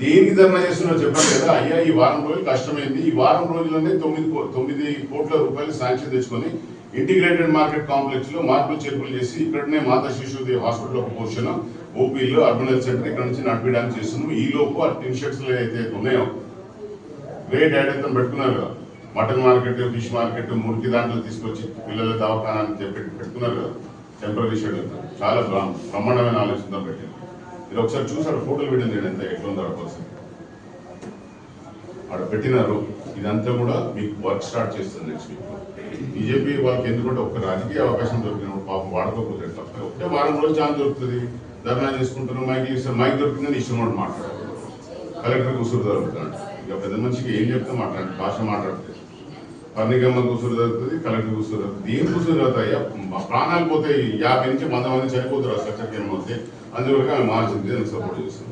దేనికి ధర్నా చేస్తున్నారో చెప్పండి కదా. అయ్యా ఈ వారం రోజులు కష్టమైంది, ఈ వారం రోజుల్లోనే 9 కోట్ల రూపాయలు శాంక్షన్ తెచ్చుకొని ఇంటిగ్రేటెడ్ మార్కెట్ కాంప్లెక్స్ లో మార్పులు చేర్పులు చేసి ఇక్కడనే మాతా శిశుదేవి హాస్పిటల్ ఒక పోర్షన్, ఓపీలో అర్బన్ హెల్త్ సెంటర్ ఇక్కడ నుంచి నడిపించడానికి చేస్తున్నాం. ఈ లోపు ఆ టిన్షర్ట్స్ అయితే ఉన్నాయో రేట్ యాడ్ పెట్టుకున్నారు కదా, మటన్ మార్కెట్, ఫిష్ మార్కెట్, మురికి దాంట్లో తీసుకొచ్చి పిల్లల దవాఖానా అని చెప్పి పెట్టుకున్నారు కదా టెంపరీ షెడ్యూల్. చాలా బ్రహ్మాండమైన ఆలోచనతో పెట్టింది. మీరు ఒకసారి చూసాడు ఫోటోలు పెట్టింది ఎంత ఎట్లుందో పరిస్థితి అక్కడ పెట్టినారు. ఇదంతా కూడా మీకు వర్క్ స్టార్ట్ చేస్తుంది నెక్స్ట్ వీక్. బీజేపీ వాళ్ళకి ఎందుకంటే ఒక రాజకీయ అవకాశం దొరికినప్పుడు పాపం వాడుకోకపోతే తప్ప ఒకటే వారం రోజులు ఛాన్స్ దొరుకుతుంది. ధర్నా చేసుకుంటున్నారు, మైక్ ఇస్తారు, మైక్ దొరికిందని ఇష్టం కూడా మాట్లాడారు. కలెక్టర్ ఉసురు దొరుకుతాడు. ఇక పెద్ద మనిషికి ఏం చెప్తే మాట్లాడి భాష మాట్లాడుతుంది. పర్ణికమ్మ కూసురు దొరుకుతుంది, కలెక్టర్ కూసురు దొరుకుతుంది. ఏం కూసురు అవుతాయి? ప్రాణాలు పోతాయి. 50 నుంచి 100 మంది చనిపోతారు ఆ స్ట్రక్చర్కి ఏమవుతాయి. అందువల్ల ఆమె మార్చింది, సపోర్ట్ చేస్తుంది.